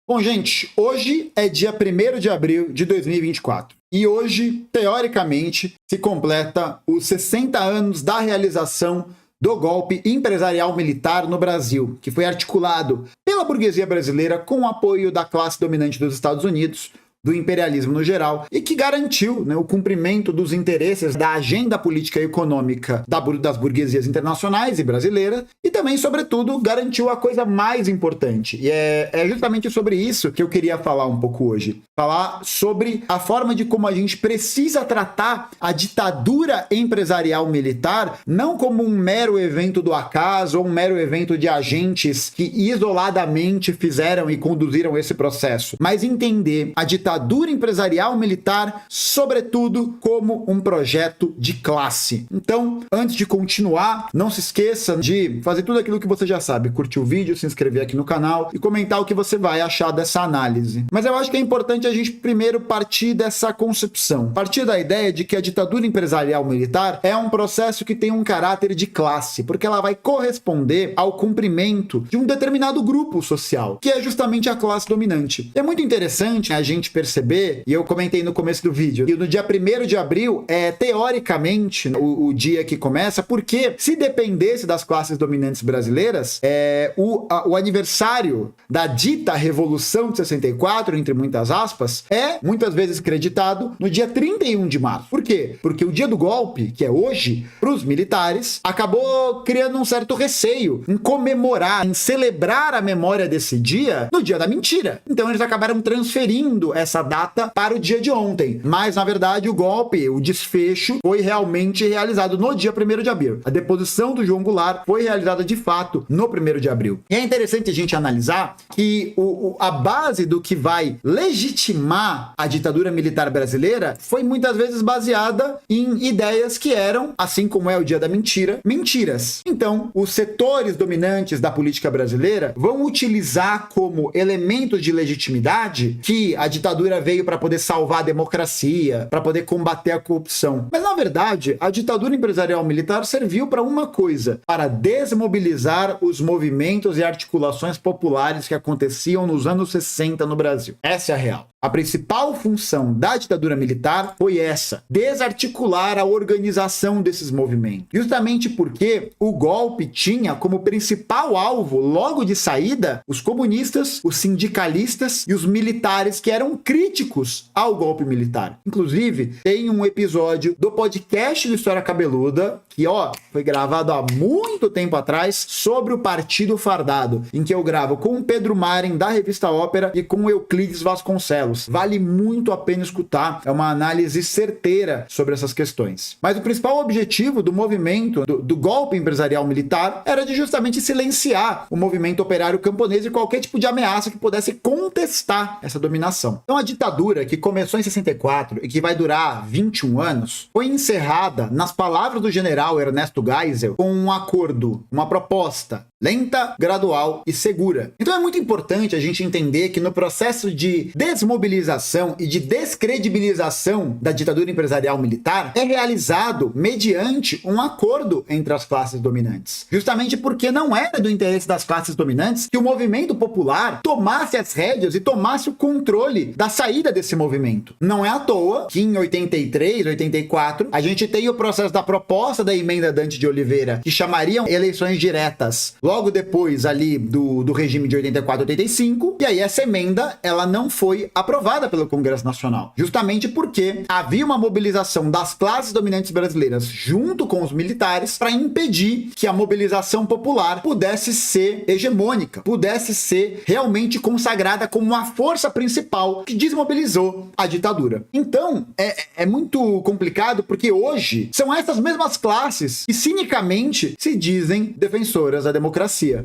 Bom, gente, hoje é dia 1º de abril de 2024 e hoje, teoricamente, se completa os 60 anos da realização do golpe empresarial militar no Brasil, que foi articulado pela burguesia brasileira com o apoio da classe dominante dos Estados Unidos, do imperialismo no geral, e que garantiu o cumprimento dos interesses da agenda política e econômica das burguesias internacionais e brasileiras, e também, sobretudo, garantiu a coisa mais importante. E é justamente sobre isso que eu queria falar um pouco hoje. Falar sobre a forma de como a gente precisa tratar a ditadura empresarial militar, não como um mero evento do acaso ou um mero evento de agentes que isoladamente fizeram e conduziram esse processo, mas entender a ditadura empresarial militar, sobretudo, como um projeto de classe. Então, antes de continuar, não se esqueça de fazer tudo aquilo que você já sabe, curtir o vídeo, se inscrever aqui no canal e comentar o que você vai achar dessa análise. Mas eu acho que é importante a gente primeiro partir dessa concepção, partir da ideia de que a ditadura empresarial militar é um processo que tem um caráter de classe, porque ela vai corresponder ao cumprimento de um determinado grupo social, que é justamente a classe dominante. É muito interessante a gente perceber, e eu comentei no começo do vídeo, que no dia 1º de abril é teoricamente o dia que começa, porque se dependesse das classes dominantes brasileiras, o aniversário da dita Revolução de 64, entre muitas aspas, é muitas vezes creditado no dia 31 de março. Por quê? Porque o dia do golpe, que é hoje, para os militares, acabou criando um certo receio em comemorar, em celebrar a memória desse dia no dia da mentira. Então eles acabaram transferindo essa data para o dia de ontem. Mas, na verdade, o golpe, o desfecho, foi realmente realizado no dia 1º de abril. A deposição do João Goulart foi realizada, de fato, no 1º de abril. E é interessante a gente analisar que a base do que vai legitimar a ditadura militar brasileira foi muitas vezes baseada em ideias que eram, assim como é o dia da mentira, mentiras. Então, os setores dominantes da política brasileira vão utilizar como elementos de legitimidade que a ditadura veio para poder salvar a democracia, para poder combater a corrupção. Mas, na verdade, a ditadura empresarial militar serviu para uma coisa, para desmobilizar os movimentos e articulações populares que aconteciam nos anos 60 no Brasil. Essa é a real. A principal função da ditadura militar foi essa: desarticular a organização desses movimentos. Justamente porque o golpe tinha como principal alvo, logo de saída, os comunistas, os sindicalistas e os militares que eram críticos ao golpe militar. Inclusive, tem um episódio do podcast do História Cabeluda, que foi gravado há muito tempo atrás, sobre o Partido Fardado, em que eu gravo com o Pedro Maren, da Revista Ópera, e com o Euclides Vasconcelos. Vale muito a pena escutar, é uma análise certeira sobre essas questões. Mas o principal objetivo do movimento, do golpe empresarial militar, era de justamente silenciar o movimento operário camponês e qualquer tipo de ameaça que pudesse contestar essa dominação. Então a ditadura, que começou em 64 e que vai durar 21 anos, foi encerrada, nas palavras do general Ernesto Geisel, com um acordo, uma proposta lenta, gradual e segura. Então é muito importante a gente entender que no processo de desmobilização e de descredibilização da ditadura empresarial militar é realizado mediante um acordo entre as classes dominantes. Justamente porque não era do interesse das classes dominantes que o movimento popular tomasse as rédeas e tomasse o controle da saída desse movimento. Não é à toa que em 83, 84, a gente tem o processo da proposta da emenda Dante de Oliveira, que chamariam eleições diretas logo depois ali do regime de 84 e 85, e aí essa emenda ela não foi aprovada pelo Congresso Nacional, justamente porque havia uma mobilização das classes dominantes brasileiras junto com os militares para impedir que a mobilização popular pudesse ser hegemônica, pudesse ser realmente consagrada como uma força principal que desmobilizou a ditadura. Então, é muito complicado porque hoje são essas mesmas classes que cinicamente se dizem defensoras da democracia.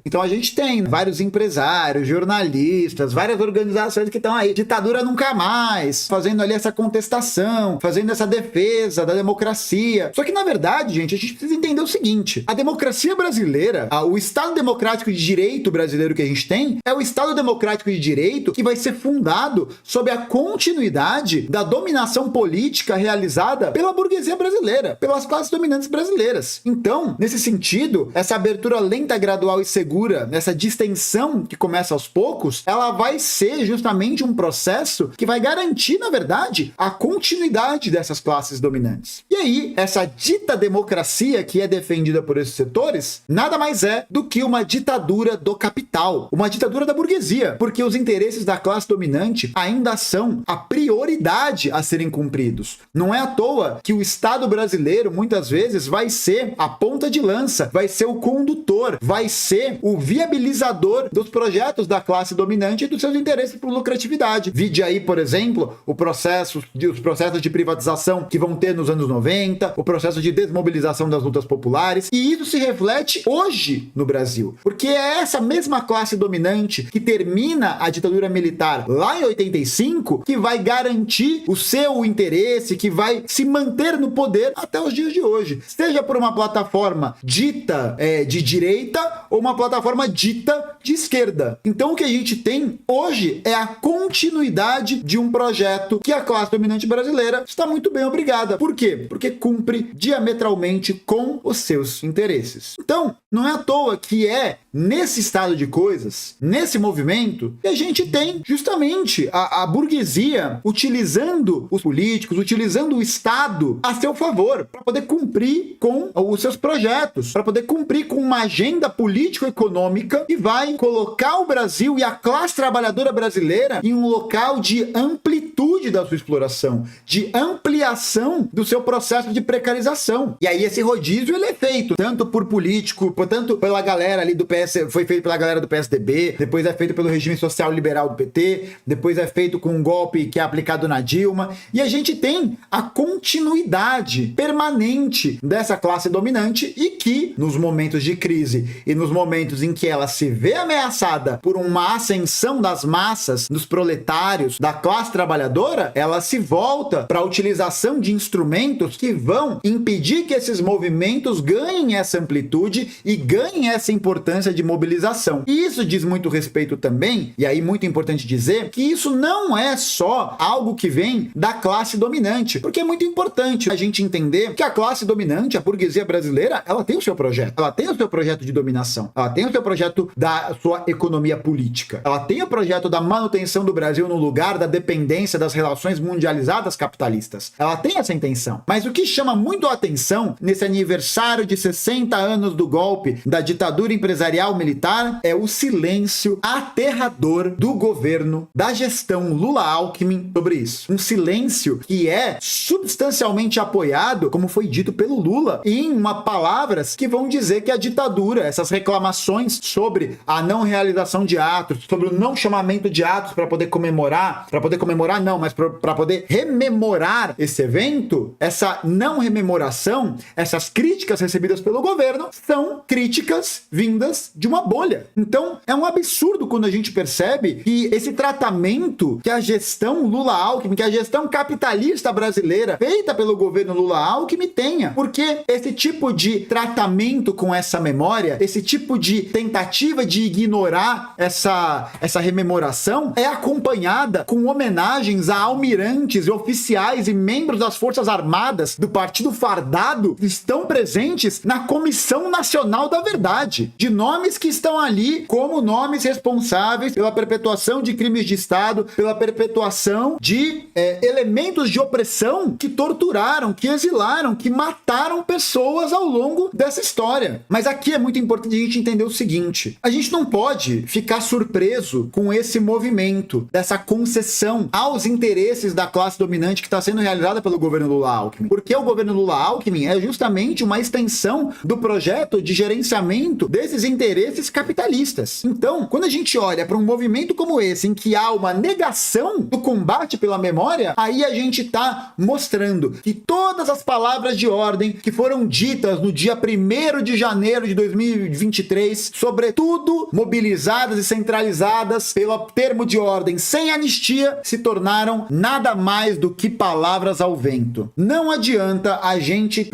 Então a gente tem vários empresários, jornalistas, várias organizações que estão aí, ditadura nunca mais, fazendo ali essa contestação, fazendo essa defesa da democracia. Só que na verdade, gente, a gente precisa entender o seguinte: a democracia brasileira, o Estado democrático de direito brasileiro que a gente tem, é o Estado democrático de direito que vai ser fundado sobre sobre a continuidade da dominação política realizada pela burguesia brasileira, pelas classes dominantes brasileiras. Então, nesse sentido, essa abertura lenta, gradual e segura, essa distensão que começa aos poucos, ela vai ser justamente um processo que vai garantir, na verdade, a continuidade dessas classes dominantes. E aí, essa dita democracia que é defendida por esses setores, nada mais é do que uma ditadura do capital, uma ditadura da burguesia, porque os interesses da classe dominante ainda são a prioridade a serem cumpridos. Não é à toa que o Estado brasileiro, muitas vezes, vai ser a ponta de lança, vai ser o condutor, vai ser o viabilizador dos projetos da classe dominante e dos seus interesses por lucratividade. Vide aí, por exemplo, os processos de privatização que vão ter nos anos 90, o processo de desmobilização das lutas populares, e isso se reflete hoje no Brasil, porque é essa mesma classe dominante que termina a ditadura militar lá em 85 que vai garantir o seu interesse, que vai se manter no poder até os dias de hoje, seja por uma plataforma dita de direita ou uma plataforma dita de esquerda. Então o que a gente tem hoje é a continuidade de um projeto que a classe dominante brasileira está muito bem obrigada. Por quê? Porque cumpre diametralmente com os seus interesses. Então, não é à toa que é nesse estado de coisas, nesse movimento, que a gente tem justamente a burguesia utilizando os políticos, utilizando o Estado a seu favor, para poder cumprir com os seus projetos, para poder cumprir com uma agenda político-econômica que vai colocar o Brasil e a classe trabalhadora brasileira em um local de amplitude da sua exploração, de ampliação do seu processo de precarização. E aí esse rodízio ele é feito tanto por político, tanto pela galera ali do PS, foi feito pela galera do PSDB, depois é feito pelo regime social liberal do PT, depois é feito com um golpe que é aplicado na Dilma, e a gente tem a continuidade permanente dessa classe dominante e que, nos momentos de crise e nos momentos em que ela se vê ameaçada por uma ascensão das massas, dos proletários, da classe trabalhadora, ela se volta para a utilização de instrumentos que vão impedir que esses movimentos ganhem essa amplitude e ganhem essa importância de mobilização. E isso diz muito respeito também, e aí muito importante dizer, que isso não é só algo que vem da classe dominante, porque é muito importante a gente entender que a classe dominante, a burguesia brasileira, ela tem o seu projeto, ela tem o seu projeto de dominação, ela tem o seu projeto da sua economia política, ela tem o projeto da manutenção do Brasil no lugar da dependência das relações mundializadas capitalistas, ela tem essa intenção. Mas o que chama muito a atenção nesse aniversário de 60 anos do golpe da ditadura empresarial militar é o silêncio aterrador do governo, da gestão Lula-Alckmin sobre isso. Um silêncio que é substancialmente apoiado, como foi dito pelo Lula, em palavras que vão dizer que a ditadura, essas reclamações sobre a não realização de atos, sobre o não chamamento de atos para poder comemorar não, mas para poder rememorar esse evento, essa não rememoração, essas críticas recebidas pelo governo são críticas vindas de uma bolha. Então, é um absurdo quando a gente percebe que esse tratamento que a gestão Lula-Alckmin, que a gestão capitalista brasileira feita pelo governo Lula-Alckmin tenha. Porque esse tipo de tratamento com essa memória, esse tipo de tentativa de ignorar essa rememoração é acompanhada com homenagens a almirantes e oficiais e membros das Forças Armadas do Partido Fardado que estão presentes na Comissão Nacional da Verdade, de nomes que estão ali como nomes responsáveis pela perpetuação de crimes de Estado, pela perpetuação de elementos de opressão que torturaram, que exilaram, que mataram pessoas ao longo dessa história. Mas aqui é muito importante a gente entender o seguinte: a gente não pode ficar surpreso com esse movimento, dessa concessão aos interesses da classe dominante que está sendo realizada pelo governo Lula-Alckmin. Porque o governo Lula-Alckmin é justamente uma extensão do projeto de gerenciamento desses interesses capitalistas. Então, quando a gente olha para um movimento como esse, em que há uma negação do combate pela memória, aí a gente está mostrando que todas as palavras de ordem que foram ditas no dia 1º de janeiro de 2023, sobretudo mobilizadas e centralizadas pelo termo de ordem sem anistia, se tornaram nada mais do que palavras ao vento. Não adianta a gente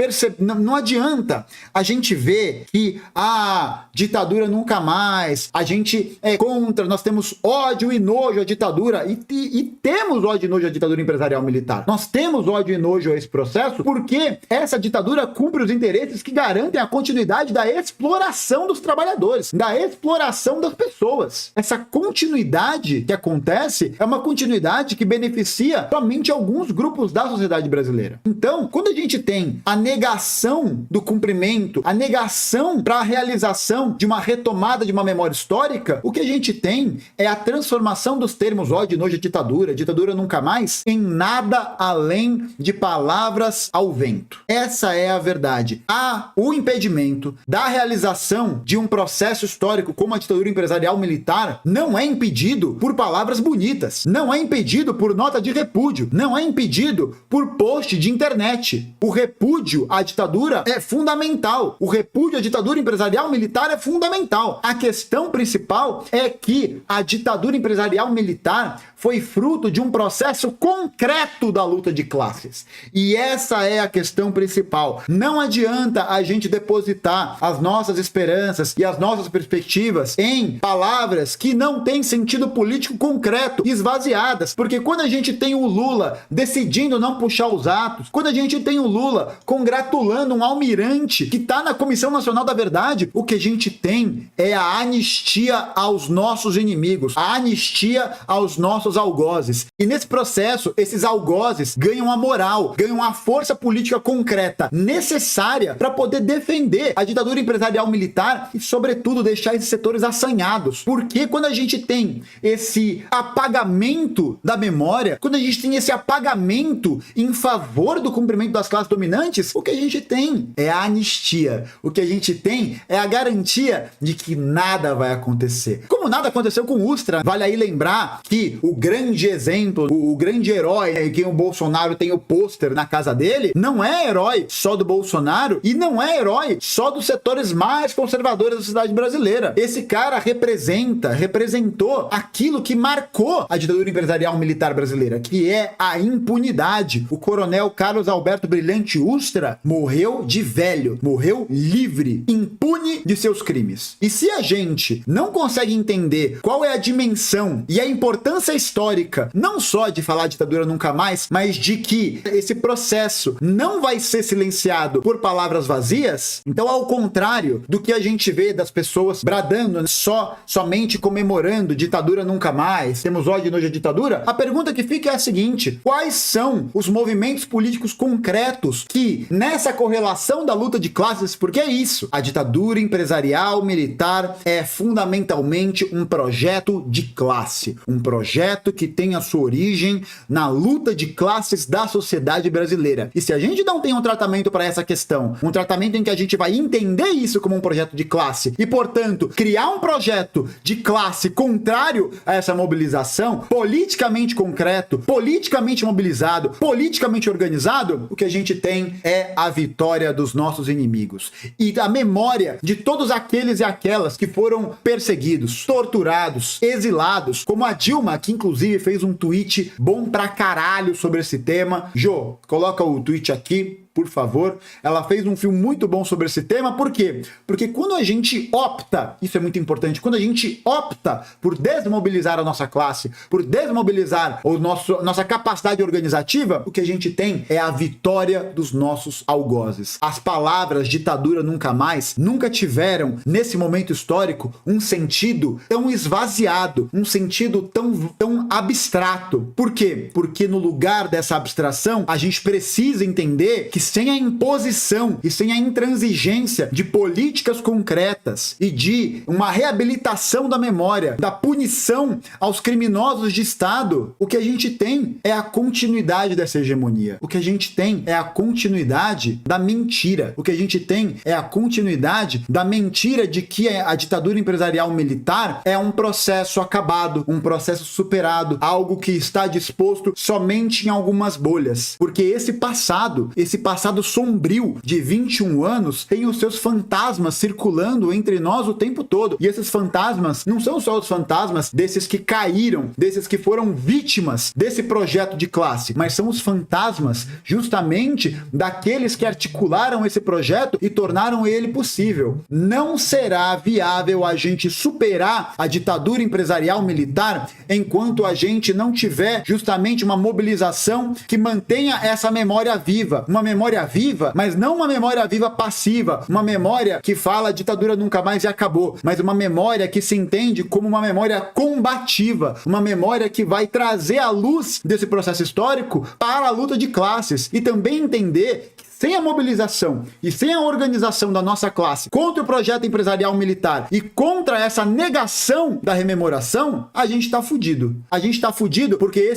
ver que que a ditadura nunca mais, a gente é contra, nós temos ódio e nojo à ditadura, e temos ódio e nojo à ditadura empresarial militar. Nós temos ódio e nojo a esse processo porque essa ditadura cumpre os interesses que garantem a continuidade da exploração dos trabalhadores, da exploração das pessoas. Essa continuidade que acontece é uma continuidade que beneficia somente alguns grupos da sociedade brasileira. Então, quando a gente tem a negação do cumprimento, a negação para a realização de uma retomada de uma memória histórica, o que a gente tem é a transformação dos termos ódio, nojo, ditadura nunca mais, em nada além de palavras ao vento. Essa é a verdade. Há o impedimento da realização de um processo histórico como a ditadura empresarial militar não é impedido por palavras bonitas, não é impedido por nota de repúdio, não é impedido por post de internet. O repúdio à ditadura é fundamental. O repúdio à ditadura empresarial militar é fundamental. A questão principal é que a ditadura empresarial militar foi fruto de um processo concreto da luta de classes. E essa é a questão principal. Não adianta a gente depositar as nossas esperanças e as nossas perspectivas em palavras que não têm sentido político concreto, esvaziadas. Porque quando a gente tem o Lula decidindo não puxar os atos, quando a gente tem o Lula congratulando um almirante que está na Comissão Nacional da Verdade, o que a gente tem é a anistia aos nossos inimigos, a anistia aos nossos algozes. E nesse processo, esses algozes ganham a moral, ganham a força política concreta necessária para poder defender a ditadura empresarial militar e, sobretudo, deixar esses setores assanhados. Porque quando a gente tem esse apagamento da memória, quando a gente tem esse apagamento em favor do cumprimento das classes dominantes, o que a gente tem é a anistia. O que a gente tem é a garantia de que nada vai acontecer. Como nada aconteceu com Ustra, vale aí lembrar que o grande exemplo, o grande herói, quem o Bolsonaro tem o pôster na casa dele, não é herói só do Bolsonaro e não é herói só dos setores mais conservadores da sociedade brasileira. Esse cara representou aquilo que marcou a ditadura empresarial militar brasileira, que é a impunidade. O coronel Carlos Alberto Brilhante Ustra morreu de velho, morreu livre, impune de seus crimes. E se a gente não consegue entender qual é a dimensão e a importância histórica, não só de falar ditadura nunca mais, mas de que esse processo não vai ser silenciado por palavras vazias, então, ao contrário do que a gente vê das pessoas bradando somente comemorando ditadura nunca mais, temos ódio e nojo à ditadura, a pergunta que fica é a seguinte: quais são os movimentos políticos concretos que, nessa correlação da luta de classes, porque é isso, a ditadura empresarial militar é fundamentalmente um projeto de classe, um projeto que tem a sua origem na luta de classes da sociedade brasileira. E se a gente não tem um tratamento para essa questão, um tratamento em que a gente vai entender isso como um projeto de classe e, portanto, criar um projeto de classe contrário a essa mobilização, politicamente concreto, politicamente mobilizado, politicamente organizado, o que a gente tem é a vitória dos nossos inimigos e a memória de todos aqueles e aquelas que foram perseguidos, torturados, exilados, como a Dilma, que inclusive fez um tweet bom pra caralho sobre esse tema. Jô, coloca o tweet aqui, por favor. Ela fez um filme muito bom sobre esse tema. Por quê? Porque quando a gente opta, isso é muito importante, quando a gente opta por desmobilizar a nossa classe, por desmobilizar nossa capacidade organizativa, o que a gente tem é a vitória dos nossos algozes. As palavras ditadura nunca mais nunca tiveram, nesse momento histórico, um sentido tão esvaziado, um sentido tão abstrato. Por quê? Porque no lugar dessa abstração, a gente precisa entender que sem a imposição e sem a intransigência de políticas concretas e de uma reabilitação da memória, da punição aos criminosos de Estado, o que a gente tem é a continuidade dessa hegemonia. O que a gente tem é a continuidade da mentira. O que a gente tem é a continuidade da mentira de que a ditadura empresarial militar é um processo acabado, um processo superado, algo que está disposto somente em algumas bolhas. Porque esse passado passado sombrio de 21 anos tem os seus fantasmas circulando entre nós o tempo todo. E esses fantasmas não são só os fantasmas desses que caíram, desses que foram vítimas desse projeto de classe, mas são os fantasmas justamente daqueles que articularam esse projeto e tornaram ele possível. Não será viável a gente superar a ditadura empresarial militar enquanto a gente não tiver justamente uma mobilização que mantenha essa memória viva. Uma memória viva, mas não uma memória viva passiva, uma memória que fala a ditadura nunca mais e acabou, mas uma memória que se entende como uma memória combativa, uma memória que vai trazer a luz desse processo histórico para a luta de classes e também entender que sem a mobilização e sem a organização da nossa classe contra o projeto empresarial militar e contra essa negação da rememoração, a gente tá fudido. A gente tá fudido porque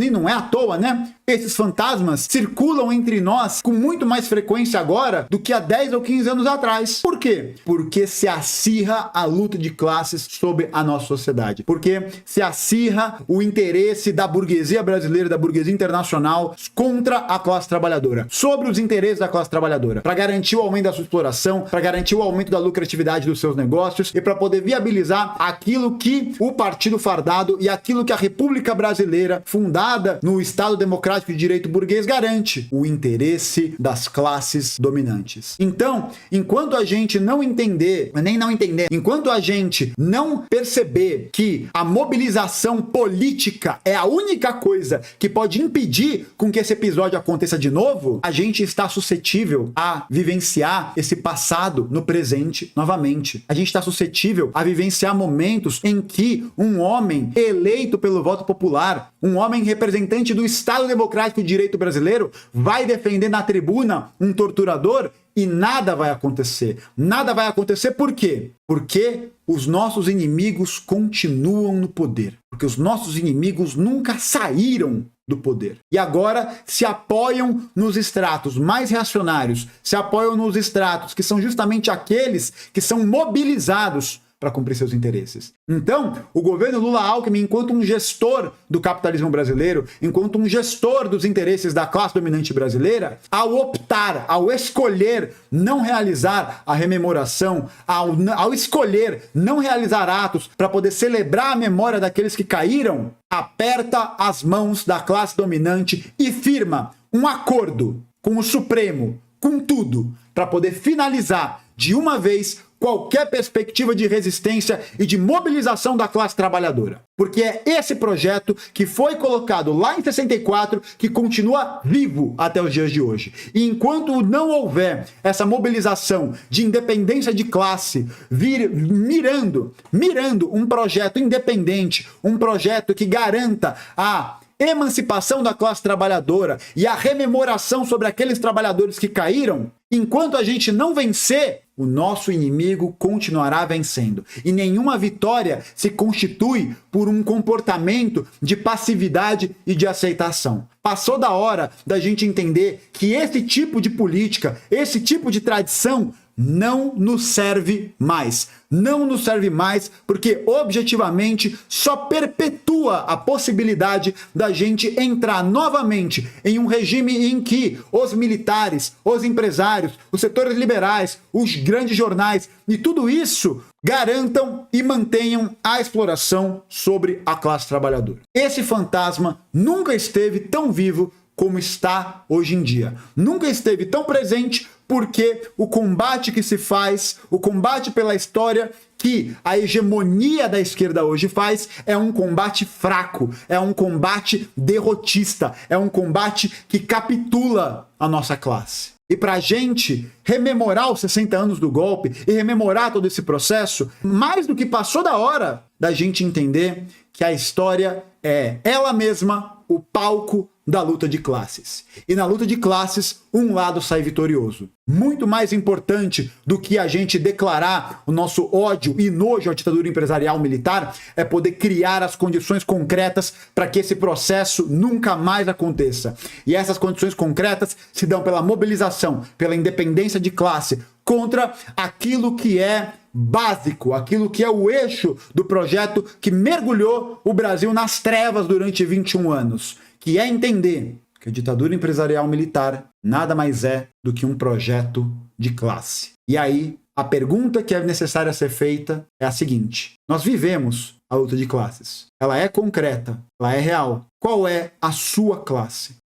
e não é à toa, né? Esses fantasmas circulam entre nós com muito mais frequência agora do que há 10 ou 15 anos atrás. Por quê? Porque se acirra a luta de classes sobre a nossa sociedade. Porque se acirra o interesse da burguesia brasileira, da burguesia internacional contra a classe trabalhadora, sobre os interesses da classe trabalhadora, para garantir o aumento da sua exploração, para garantir o aumento da lucratividade dos seus negócios e para poder viabilizar aquilo que o Partido Fardado e aquilo que a República Brasileira, fundada no Estado Democrático de Direito Burguês, garante: o interesse das classes dominantes. Então, enquanto a gente não entender, enquanto a gente não perceber que a mobilização política é a única coisa que pode impedir com que esse episódio aconteça de novo, a gente está suscetível a vivenciar esse passado no presente novamente. A gente está suscetível a vivenciar momentos em que um homem eleito pelo voto popular, um homem representante do Estado Democrático de Direito brasileiro, vai defender na tribuna um torturador e nada vai acontecer. Nada vai acontecer por quê? Porque os nossos inimigos continuam no poder. Porque os nossos inimigos nunca saíram do poder. E agora se apoiam nos estratos mais reacionários, se apoiam nos estratos que são justamente aqueles que são mobilizados para cumprir seus interesses. Então, o governo Lula-Alckmin, enquanto um gestor do capitalismo brasileiro, enquanto um gestor dos interesses da classe dominante brasileira, ao optar, ao escolher não realizar a rememoração, ao escolher não realizar atos para poder celebrar a memória daqueles que caíram, aperta as mãos da classe dominante e firma um acordo com o Supremo, com tudo, para poder finalizar de uma vez qualquer perspectiva de resistência e de mobilização da classe trabalhadora. Porque é esse projeto que foi colocado lá em 64 que continua vivo até os dias de hoje. E enquanto não houver essa mobilização de independência de classe, mirando um projeto independente, um projeto que garanta a emancipação da classe trabalhadora e a rememoração sobre aqueles trabalhadores que caíram, enquanto a gente não vencer, o nosso inimigo continuará vencendo. E nenhuma vitória se constitui por um comportamento de passividade e de aceitação. Passou da hora da gente entender que esse tipo de política, esse tipo de tradição não nos serve mais. Não nos serve mais porque, objetivamente, só perpetua a possibilidade da gente entrar novamente em um regime em que os militares, os empresários, os setores liberais, os grandes jornais e tudo isso garantam e mantenham a exploração sobre a classe trabalhadora. Esse fantasma nunca esteve tão vivo como está hoje em dia. Nunca esteve tão presente porque o combate que se faz, o combate pela história que a hegemonia da esquerda hoje faz é um combate fraco, é um combate derrotista, é um combate que capitula a nossa classe. E para a gente rememorar os 60 anos do golpe e rememorar todo esse processo, mais do que passou da hora da gente entender que a história é ela mesma o palco da luta de classes. E na luta de classes, um lado sai vitorioso. Muito mais importante do que a gente declarar o nosso ódio e nojo à ditadura empresarial militar é poder criar as condições concretas para que esse processo nunca mais aconteça. E essas condições concretas se dão pela mobilização, pela independência de classe, contra aquilo que é básico, aquilo que é o eixo do projeto que mergulhou o Brasil nas trevas durante 21 anos, que é entender que que a ditadura empresarial militar nada mais é do que um projeto de classe. E aí, a pergunta que é necessária ser feita é a seguinte: nós vivemos a luta de classes. Ela é concreta, ela é real. Qual é a sua classe?